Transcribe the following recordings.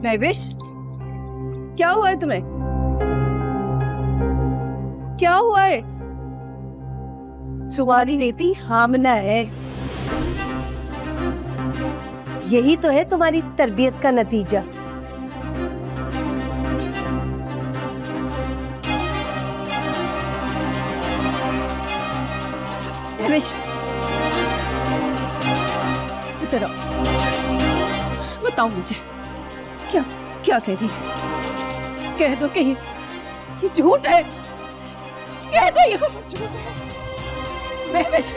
महविश, क्या हुआ है तुम्हें? क्या हुआ है? तुम्हारी नीति हामना है। यही तो है तुम्हारी तरबियत का नतीजा। महविश, इधर आओ, बताओ मुझे क्या क्या कह रही है? कह दो कहीं ये झूठ है, कह दो ये खबर झूठ है। महविश,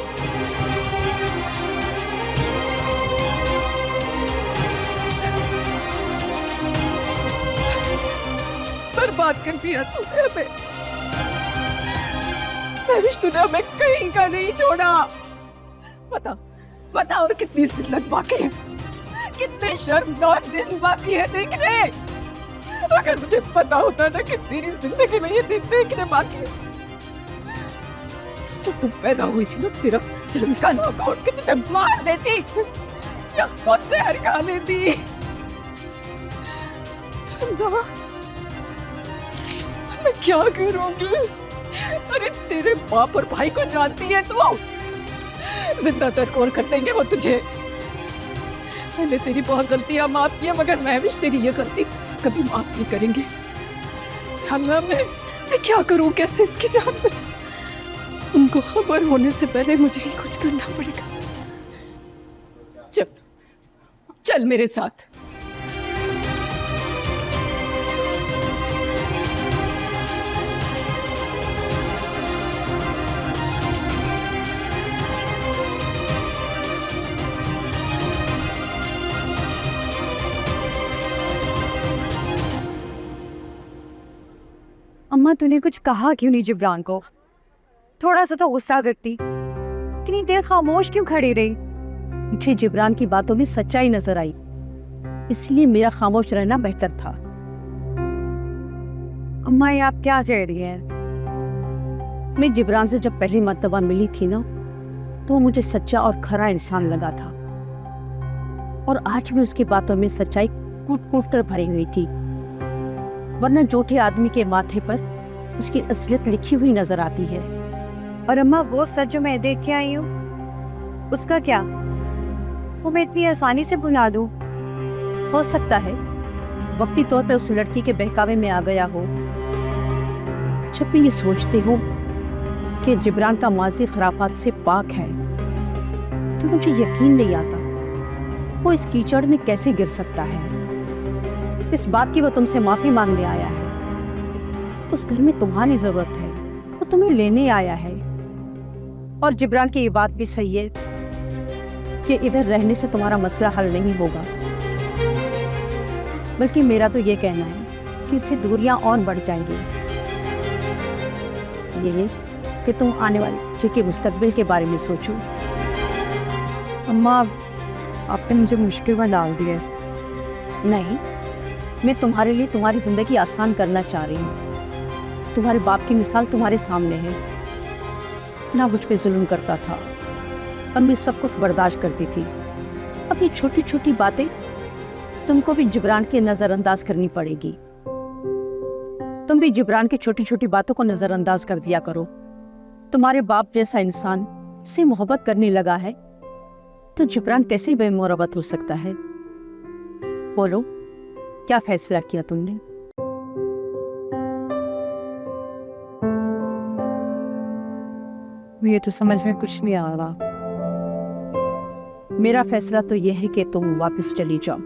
बर्बाद कर दिया तूने हमें। महविश, तूने हमें कहीं का नहीं छोड़ा। बता बता, और कितनी जिल्लत बाकी है, कितने शर्मनाक दिन बाकी है देखने। अगर मुझे पता होता ना कि तेरी जिंदगी में ये दिन देखने बाकी है, तो जब तू पैदा हुई थी ना, तेरा कानून खोल के तुझे मार देती या खुद जहर खा लेती। ना, मैं क्या करूंगी? अरे तेरे बाप और भाई को जानती है तू, जिंदा कौन कर देंगे वो तुझे। मैंने तेरी बहुत गलतियां माफ की है, मगर महविश तेरी ये गलती कभी माफ नहीं करेंगे। अल्लाह, मैं क्या करूं, कैसे इसकी जान बचाऊं? उनको खबर होने से पहले मुझे ही कुछ करना पड़ेगा। चल चल मेरे साथ। अम्मा, तूने कुछ कहा क्यों नहीं जिब्रान को? थोड़ा सा तो गुस्सा करती। इतनी देर खामोश क्यों खड़ी रही? मुझे जिब्रान की बातों में सच्चाई नजर आई, इसलिए मेरा खामोश रहना बेहतर था। अम्मा, ये आप क्या कह रही हैं? मैं जिब्रान से जब पहली मर्तबा मिली थी ना, तो वो मुझे सच्चा और खरा इंसान लगा था, और आज भी उसकी बातों में सच्चाई कूट कूट कर भरी हुई थी। वरना झूठे आदमी के माथे पर उसकी असलियत लिखी हुई नजर आती है। और अम्मा, वो सच जो मैं देख के आई हूँ, उसका क्या? वो मैं इतनी आसानी से भुला दूँ? हो सकता है वक्ती तौर पे उस लड़की के बहकावे में आ गया हो। जब मैं ये सोचती हूँ कि जिब्रान का माजी खराफात से पाक है, तो मुझे यकीन नहीं आता वो इस कीचड़ में कैसे गिर सकता है। इस बात की वो तुमसे माफी मांगने आया है। उस घर में तुम्हारी जरूरत है, वो तुम्हें लेने आया है। और जिब्रान की ये बात भी सही है कि इधर रहने से तुम्हारा मसला हल नहीं होगा, बल्कि मेरा तो ये कहना है कि इससे दूरियां और बढ़ जाएंगी। ये कि तुम आने वाले बच्चे के मुस्तकबिल के बारे में सोचो। अम्मा, आपने मुझे मुश्किल में डाल दिया। नहीं, मैं तुम्हारे लिए तुम्हारी जिंदगी आसान करना चाह रही हूँ। तुम्हारे बाप की मिसाल तुम्हारे सामने है। इतना मुझ पे जुल्म करता था और मैं सब कुछ बर्दाश्त करती थी। अब ये छोटी छोटी बातें तुमको भी जिब्रान के नजरअंदाज करनी पड़ेगी। तुम भी जिब्रान की छोटी छोटी बातों को नजरअंदाज कर दिया करो। तुम्हारे बाप जैसा इंसान से मोहब्बत करने लगा है, तो जिब्रान कैसे बेमुरब्बत हो सकता है? बोलो, क्या फैसला किया तुमने? मुझे तो समझ में कुछ नहीं आ रहा। मेरा फैसला तो यह है कि तुम वापस चली जाओ।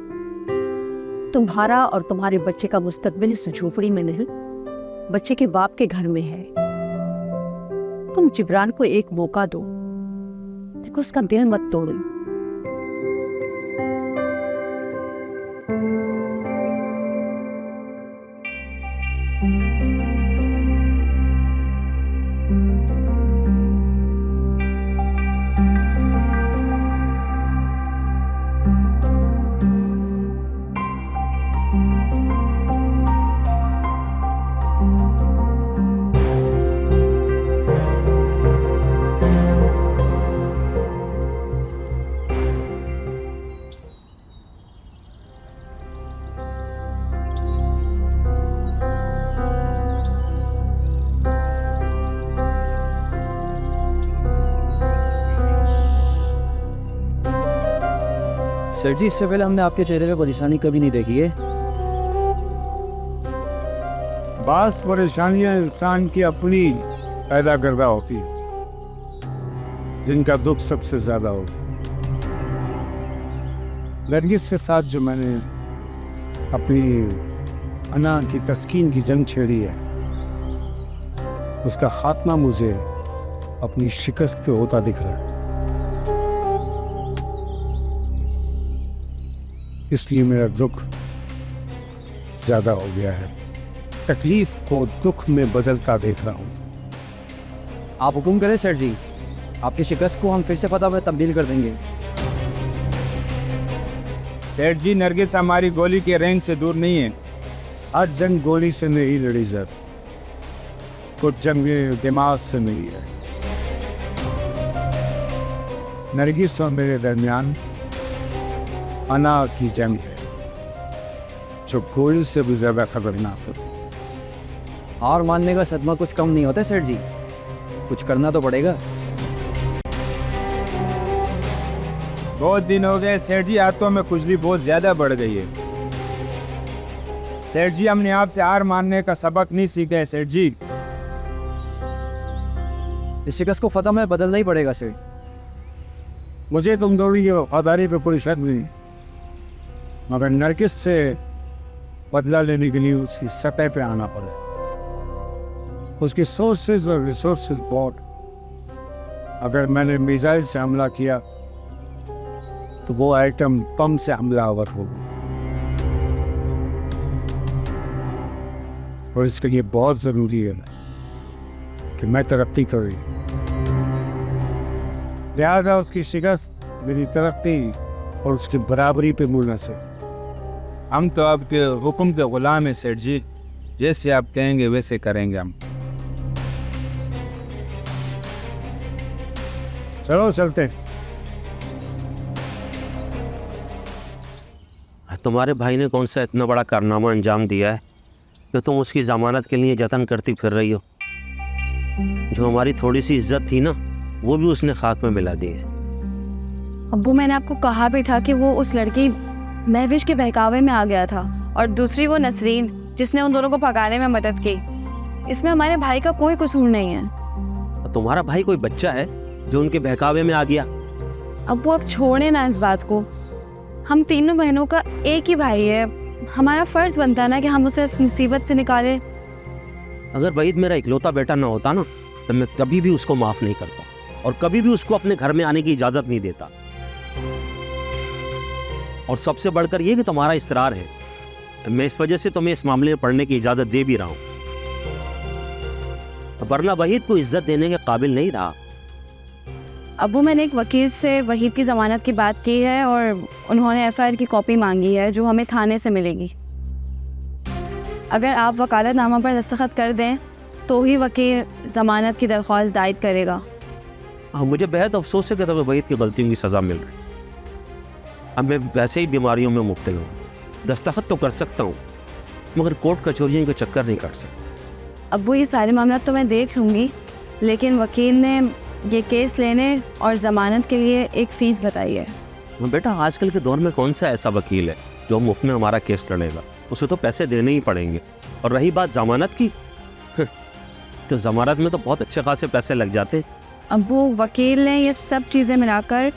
तुम्हारा और तुम्हारे बच्चे का मुस्तकबिल इस झोपड़ी में नहीं, बच्चे के बाप के घर में है। तुम जिब्रान को एक मौका दो, देखो उसका दिल मत तोड़ो। सर जी, इससे पहले हमने आपके चेहरे पे परेशानी कभी नहीं देखी है। बास परेशानियां इंसान की अपनी पैदा करदा होती है, जिनका दुख सबसे ज्यादा होता है। नरगिस के साथ जो मैंने अपनी अना की तस्कीन की जंग छेड़ी है, उसका खात्मा मुझे अपनी शिकस्त पे होता दिख रहा है। इसलिए मेरा दुख ज्यादा हो गया है, तकलीफ को दुख में बदलता देख रहा हूँ। आप हुक्म करें सर जी, आपकी शिकस्त को हम फिर से फतह में तब्दील कर देंगे। सेठ जी, नरगिस हमारी गोली के रेंज से दूर नहीं है। हर जंग गोली से नहीं लड़ी सर, कुछ जंगें दिमाग से नहीं है। नरगिस और मेरे दरमियान अना की जंग है, जो गोली से भी ज्यादा खतरनाक है। हार मानने का सदमा कुछ कम नहीं होता सर जी, कुछ करना तो पड़ेगा। बहुत दिन हो गए सेठ जी, हाथों में खुजली बहुत ज्यादा बढ़ गई है। सेठ जी, हमने आपसे हार मानने का सबक नहीं सीखा है सेठ जी। इस शिकस्त को फतह में बदलना ही पड़ेगा सर। मुझे तुम दोनों की वफादारी पे कोई शक नहीं, मगर नरगिस से बदला लेने के लिए उसकी सतह पे आना पड़े। उसकी सोर्सेज और रिसोर्सेज बहुत। अगर मैंने मिसाइल से हमला किया तो वो आइटम बम से हमलावर होगी, और इसके लिए बहुत ज़रूरी है कि मैं तरक्की करूँ। लिहाजा उसकी शिकस्त मेरी तरक्की और उसकी बराबरी पे मुनहसर। हम तो आपके हुक्म के गुलाम हैं सेठ जी, जैसे आप कहेंगे वैसे करेंगे हम। चलो चलते हैं। तुम्हारे भाई ने कौन सा इतना बड़ा कारनामा अंजाम दिया है कि तुम उसकी ज़मानत के लिए जतन करती फिर रही हो? जो हमारी थोड़ी सी इज्जत थी ना, वो भी उसने खाक में मिला दी है। अब्बू, मैंने आपको कहा भी था कि वो उस लड़की महविश के बहकावे में आ गया था, और दूसरी वो नसरीन जिसने उन दोनों को भगाने में मदद की। इसमें हमारे भाई का कोई कसूर नहीं है। तुम्हारा भाई कोई बच्चा है जो उनके बहकावे में आ गया? अब्बू, आप छोड़े ना इस बात को। हम तीनों बहनों का एक ही भाई है, हमारा फ़र्ज़ बनता है ना कि हम उसे इस मुसीबत से निकालें। अगर वहीद मेरा इकलौता बेटा ना होता ना, तो मैं कभी भी उसको माफ़ नहीं करता और कभी भी उसको अपने घर में आने की इजाज़त नहीं देता। और सबसे बढ़कर ये कि तुम्हारा इसरार है, मैं इस वजह से तुम्हें इस मामले में पढ़ने की इजाज़त दे भी रहा हूँ, वरना वहीद को इज्जत देने के काबिल नहीं रहा। अब्बू, मैंने एक वकील से वहीद की ज़मानत की बात की है और उन्होंने एफआईआर की कॉपी मांगी है, जो हमें थाने से मिलेगी। अगर आप वकालतनामा पर दस्तखत कर दें तो ही वकील ज़मानत की दरख्वास्त दायर करेगा। हाँ, मुझे बेहद अफसोस है कि तुम्हें वहीद की गलतियों की सज़ा मिल रही है। अब मैं वैसे ही बीमारियों में मुब्तला हूँ, दस्तखत तो कर सकता हूँ मगर कोर्ट कचौरियों के चक्कर नहीं काट सकता। अब्बू, ये सारे मामला तो मैं देख लूँगी, लेकिन वकील ने ये केस लेने और ज़मानत के लिए एक फ़ीस बताई है। बेटा, आजकल के दौर में कौन सा ऐसा वकील है जो मुफ्त में हमारा केस लड़ेगा? उसे तो पैसे देने ही पड़ेंगे। और रही बात ज़मानत की, तो ज़मानत में तो बहुत अच्छे खासे पैसे लग जाते हैं। अब्बू, वकील ने ये सब चीज़ें मिलाकर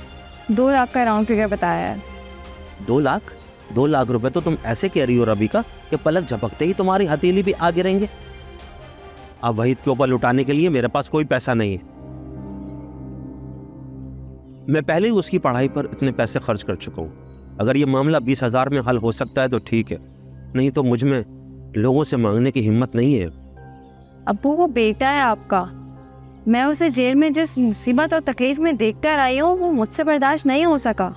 2 लाख का राउंड फिगर बताया है। 2 लाख? 2 लाख रुपए तो तुम ऐसे कह रही हो रबीका कि पलक झपकते ही तुम्हारी हथेली भी आ गिरेंगे। अब वहीद के ऊपर लुटाने के लिए मेरे पास कोई पैसा नहीं है। मैं पहले ही उसकी पढ़ाई पर इतने पैसे खर्च कर चुका हूँ। अगर ये मामला 20,000 में हल हो सकता है तो ठीक है, नहीं तो मुझ में लोगों से मांगने की हिम्मत नहीं है। अब्बू, वो बेटा है आपका। मैं उसे जेल में जिस मुसीबत और तकलीफ में देखकर आई हूँ, वो मुझसे बर्दाश्त नहीं हो सका।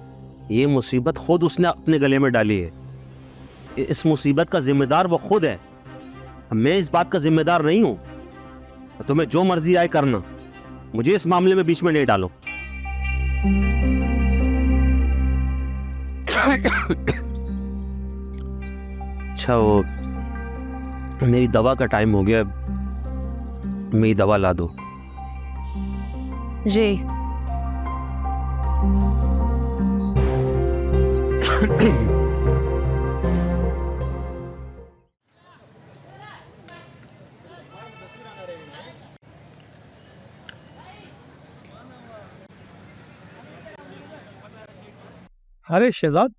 ये मुसीबत खुद उसने अपने गले में डाली है। इस मुसीबत का जिम्मेदार वो खुद है, मैं इस बात का जिम्मेदार नहीं हूँ। तुम्हें जो मर्जी आए करना, मुझे इस मामले में बीच में नहीं डालो। अच्छा, वो मेरी दवा का टाइम हो गया, मेरी दवा ला दो। जी। अरे शहजाद,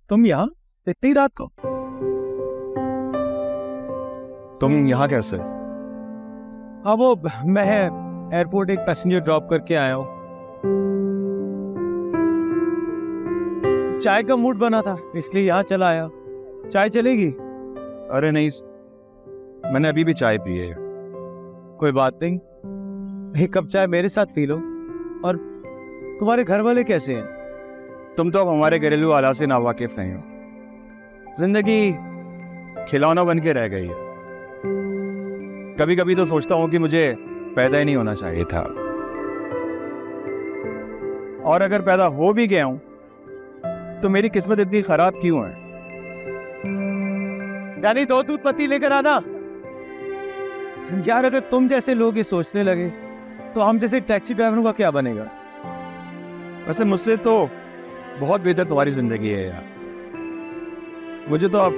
तुम यहाँ इतनी रात को? तुम यहाँ कैसे? हाँ, वो मैं एयरपोर्ट एक पैसेंजर ड्रॉप करके आया हूँ। चाय का मूड बना था इसलिए यहाँ चला आया। चाय चलेगी? अरे नहीं, मैंने अभी भी चाय पी है। कोई बात नहीं, एक कप चाय मेरे साथ पी लो। और तुम्हारे घर वाले कैसे हैं? तुम तो अब हमारे घरेलू हालात से नावाकिफ नहीं हो। जिंदगी खिलौना बन के रह गई है। कभी कभी तो सोचता हूँ कि मुझे पैदा ही नहीं होना चाहिए था, और अगर पैदा हो भी गया हूँ तो मेरी किस्मत इतनी खराब क्यों है? जानी, 2 दूध पत्ती लेकर आना। यार, अगर तुम जैसे लोग ये सोचने लगे तो हम जैसे टैक्सी ड्राइवरों का क्या बनेगा? वैसे मुझसे तो बहुत बेहतर तुम्हारी जिंदगी है यार। मुझे तो अब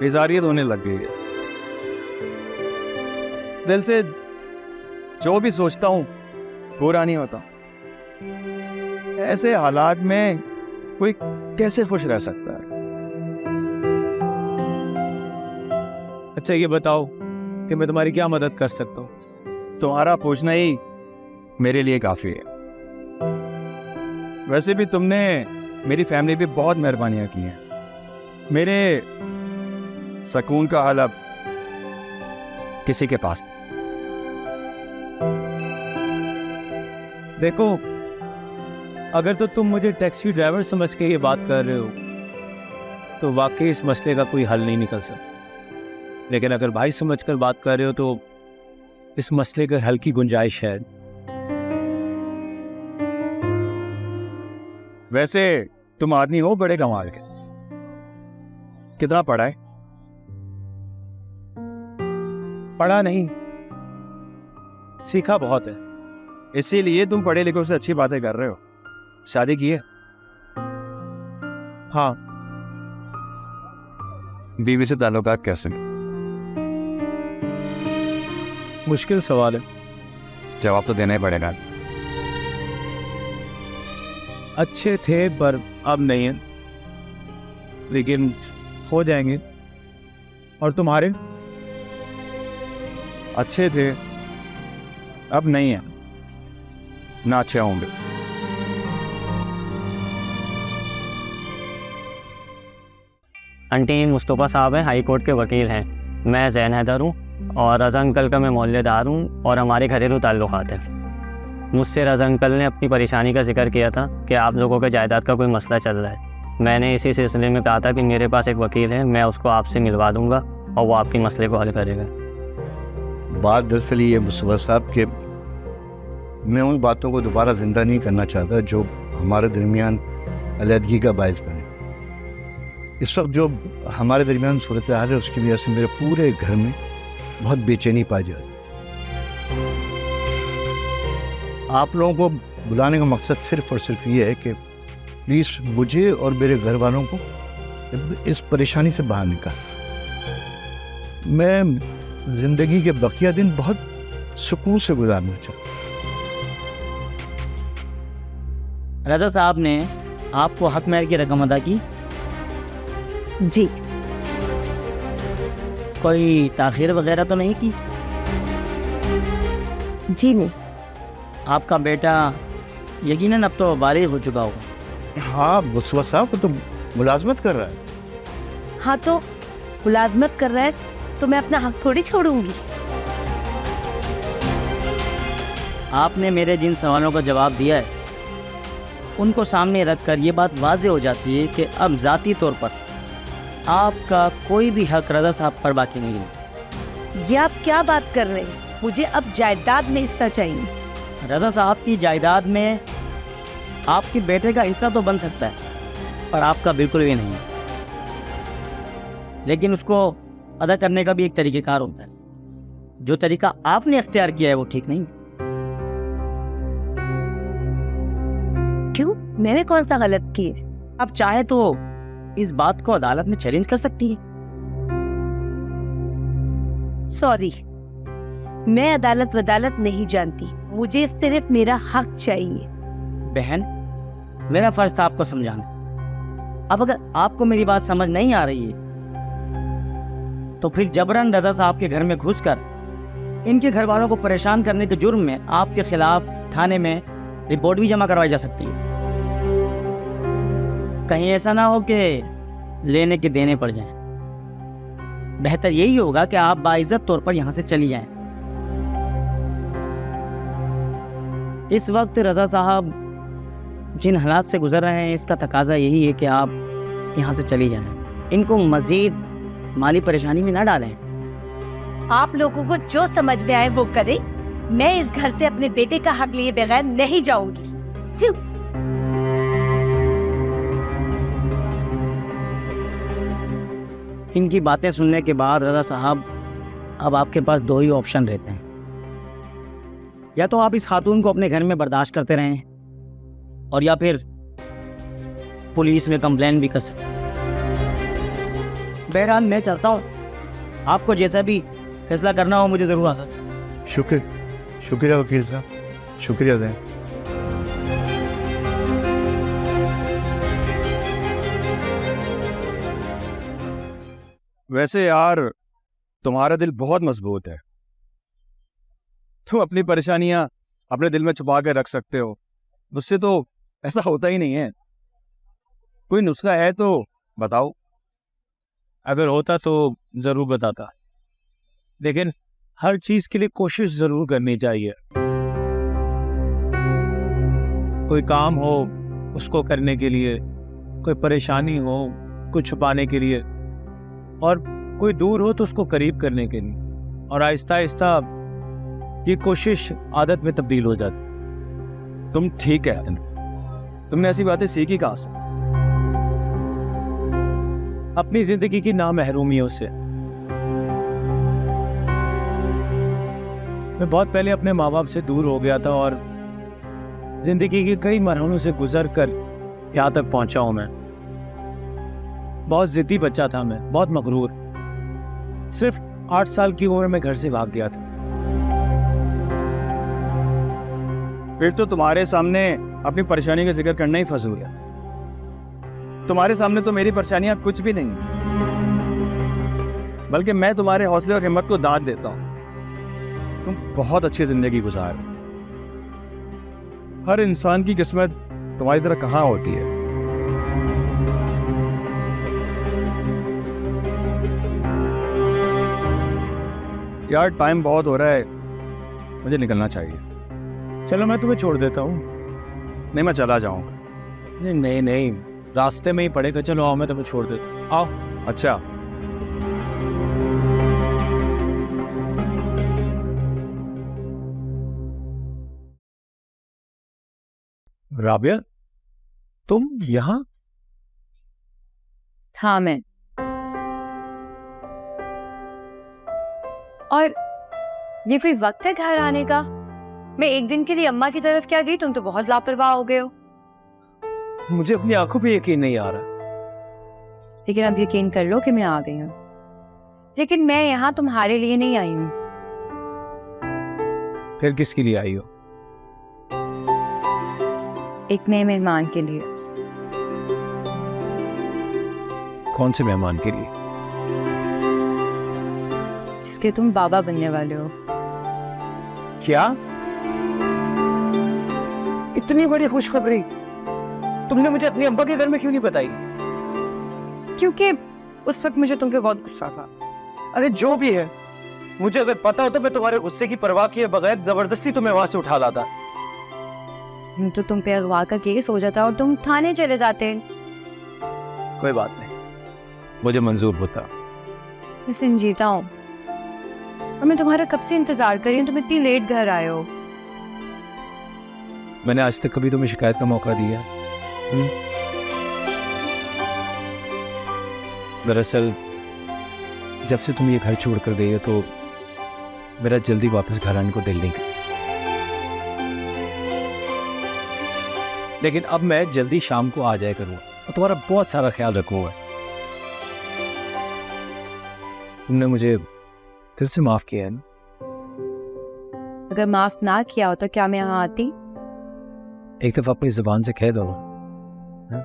बेजारियत होने लग गई है। दिल से जो भी सोचता हूँ पूरा नहीं होता। ऐसे हालात में कोई कैसे खुश रह सकता है? अच्छा, ये बताओ कि मैं तुम्हारी क्या मदद कर सकता हूँ? तुम्हारा पूछना ही मेरे लिए काफी है। वैसे भी तुमने मेरी फैमिली पे बहुत मेहरबानियां की हैं। मेरे सुकून का हाल अब किसी के पास। देखो, अगर तो तुम मुझे टैक्सी ड्राइवर समझ के ये बात कर रहे हो तो वाकई इस मसले का कोई हल नहीं निकल सकता। लेकिन अगर भाई समझकर बात कर रहे हो तो इस मसले के हल की गुंजाइश है। वैसे तुम आदमी हो बड़े कमाल के। कितना पढ़ा है? पढ़ा नहीं, सीखा बहुत है। इसीलिए तुम पढ़े लिखों से अच्छी बातें कर रहे हो। शादी की है? हाँ। बीवी से ताल्लुकात कैसे? मुश्किल सवाल है। जवाब तो देना ही पड़ेगा। अच्छे थे पर अब नहीं है, लेकिन हो जाएंगे। और तुम्हारे? अच्छे थे, अब नहीं है, ना अच्छे होंगे। आंटी, मुस्तफ़ा साहब हैं, हाई कोर्ट के वकील हैं। मैं ज़ैन हैदर हूँ और रज़ा अंकल का मैं मोहल्लेदार हूँ और हमारे घरेलू ताल्लुक़ात हैं। मुझसे रज़ा अंकल ने अपनी परेशानी का जिक्र किया था कि आप लोगों के जायदाद का कोई मसला चल रहा है। मैंने इसी सिलसिले में कहा था कि मेरे पास एक वकील है, मैं उसको आपसे मिलवा दूँगा और वो आपके मसले को हल करेगा। बात दरअसल ये मुस्तफ़ा साहब के, मैं उन बातों को दोबारा ज़िंदा नहीं करना चाहता जो हमारे दरमियान अलहदगी का बायस बने। इस वक्त जो हमारे दरमियान सूरत हाल है उसकी वजह से मेरे पूरे घर में बहुत बेचैनी पाई जाती है। आप लोगों को बुलाने का मकसद सिर्फ और सिर्फ ये है कि प्लीज़ मुझे और मेरे घर वालों को इस परेशानी से बाहर निकाल। मैं ज़िंदगी के बकिया दिन बहुत सुकून से गुजारना चाहता हूँ। रज़ा साहब ने आपको हक महर की रकम अदा की? जी। कोई ताख़ीर वगैरह तो नहीं की? जी नहीं। आपका बेटा यकीनन अब तो बालिग हो चुका होगा। हाँ, मुस्तफ़ा साहब को तो मुलाजमत कर रहा है। हाँ, तो मुलाजमत कर रहा है तो मैं अपना हक थोड़ी छोड़ूंगी। आपने मेरे जिन सवालों का जवाब दिया है उनको सामने रखकर ये बात वाज़ेह हो जाती है कि अब ज़ाती तौर पर आपका कोई भी हक रज़ा साहब पर बाकी नहीं है। ये आप क्या बात कर रहे हैं? मुझे अब जायदाद में हिस्सा चाहिए। रज़ा साहब की जायदाद में आपके बेटे का हिस्सा तो बन सकता है पर आपका बिल्कुल भी नहीं। लेकिन उसको अदा करने का भी एक तरीक़ेकार होता है। जो तरीका आपने अख्तियार किया है वो ठीक नहीं। क्यों? मैंने कौन सा गलत किया? आप चाहे तो इस बात को अदालत में चैलेंज कर सकती है। सॉरी, मैं अदालत वदालत नहीं जानती, मुझे सिर्फ मेरा हक चाहिए। बहन, मेरा फर्ज था आपको समझाना। अब अगर आपको मेरी बात समझ नहीं आ रही है तो फिर जबरन रजा साहब के घर में घुसकर इनके घर वालों को परेशान करने के जुर्म में आपके खिलाफ थाने में रिपोर्ट भी जमा करवाई जा सकती है। कहीं ऐसा ना हो कि लेने के देने पड़ जाएं। बेहतर यही होगा कि आप बाइज्जत तौर पर यहाँ से चली जाएं। इस वक्त रजा साहब जिन हालात से गुजर रहे हैं, इसका तकाजा यही है कि आप यहाँ से चली जाएं। इनको मजीद माली परेशानी में ना डालें। आप लोगों को जो समझ में आए वो करें। मैं इस घर से अपने बेटे का हक लिए बगैर नहीं जाऊंगी। इनकी बातें सुनने के बाद रजा साहब, अब आपके पास दो ही ऑप्शन रहते हैं। या तो आप इस खातून को अपने घर में बर्दाश्त करते रहें, और या फिर पुलिस में कंप्लेन भी कर सकते हैं। बहरहाल मैं चाहता हूँ, आपको जैसा भी फैसला करना हो मुझे ज़रूर आता। शुक्रिया वकील साहब, शुक्रिया जैन। वैसे यार तुम्हारा दिल बहुत मजबूत है। तुम अपनी परेशानियां अपने दिल में छुपा के रख सकते हो, मुझसे तो ऐसा होता ही नहीं है। कोई नुस्खा है तो बताओ। अगर होता तो ज़रूर बताता, लेकिन हर चीज़ के लिए कोशिश ज़रूर करनी चाहिए। कोई काम हो उसको करने के लिए, कोई परेशानी हो उसको छुपाने के लिए, और कोई दूर हो तो उसको करीब करने के लिए, और आहिस्ता आहिस्ता ये कोशिश आदत में तब्दील हो जाती। तुम ठीक है, तुमने ऐसी बातें सीखी कहाँ से? अपनी जिंदगी की नामहरूमियों से। मैं बहुत पहले अपने माँ बाप से दूर हो गया था और जिंदगी के कई मरहलों से गुजर कर यहाँ तक पहुंचा हूं मैं। बहुत जिद्दी बच्चा था मैं, बहुत मगरूर। सिर्फ 8 साल की उम्र में घर से भाग गया था। फिर तो तुम्हारे सामने अपनी परेशानी का जिक्र करना ही फजूल है। तुम्हारे सामने तो मेरी परेशानियां कुछ भी नहीं, बल्कि मैं तुम्हारे हौसले और हिम्मत को दाद देता हूं। तुम बहुत अच्छी जिंदगी गुजार। हर इंसान की किस्मत तुम्हारी तरह कहाँ होती है। यार टाइम बहुत हो रहा है, मुझे निकलना चाहिए। चलो मैं तुम्हें छोड़ देता हूँ। नहीं, मैं चला जाऊंगा। नहीं नहीं, रास्ते में ही पड़ेगा। चलो आओ, मैं तुम्हें छोड़ देता हूँ। आओ। अच्छा, राबिया, तुम यहाँ? हाँ मैं। और ये कोई वक्त है घर आने का? मैं एक दिन के लिए अम्मा की तरफ क्या गई, तुम तो बहुत लापरवाह हो गए हो। मुझे अपनी आंखों पे यकीन नहीं आ रहा। लेकिन अब यकीन कर लो कि मैं आ गई हूँ। लेकिन मैं यहाँ तुम्हारे लिए नहीं आई हूँ। फिर किसके लिए आई हो? एक नए मेहमान के लिए। कौन से मेहमान के लिए? जिसके तुम बाबा बनने वाले हो। क्या? इतनी बड़ी खुशखबरी तुमने मुझे अपनी अम्मा के घर में क्यों नहीं बताई? क्योंकि उस वक्त मुझे तुम पे बहुत गुस्सा था। अरे जो भी है, मुझे अगर पता होता मैं तुम्हारे गुस्से की परवाह किए बगैर जबरदस्ती तुम्हें वहां से उठा लाता। तो तुम पे अगवा का केस हो जाता और तुम थाने चले जाते। कोई बात नहीं, मुझे मंजूर होता। मैं संजीता हूँ और मैं तुम्हारा कब से इंतजार कर रही हूँ। तुम इतनी लेट घर आए हो। मैंने आज तक कभी तुम्हें शिकायत का मौका दिया? दरअसल जब से तुम ये घर छोड़ कर गई हो तो मेरा जल्दी वापस घर आने को दिल नहीं करता। लेकिन अब मैं जल्दी शाम को आ जाया करूँगा और तुम्हारा बहुत सारा ख्याल रखूँगा। तुमने मुझे दिल से माफ किया है ना। अगर माफ ना किया हो तो क्या मैं यहाँ आती? एक दफा अपनी जुबान से कह दो ना, हाँ?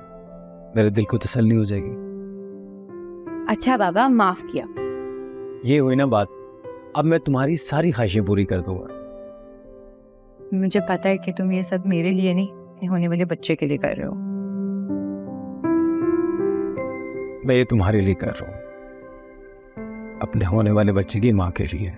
मेरे दिल को तसल्ली हो जाएगी। अच्छा बाबा, माफ किया। ये हुई ना बात, अब मैं तुम्हारी सारी ख्वाहिशें पूरी कर दूंगा। मुझे पता है कि तुम ये सब मेरे लिए नहीं, अपने होने वाले बच्चे के लिए कर रहे हो। मैं ये तुम्हारे लिए कर रहा हूँ, अपने होने वाले बच्चे की माँ के लिए।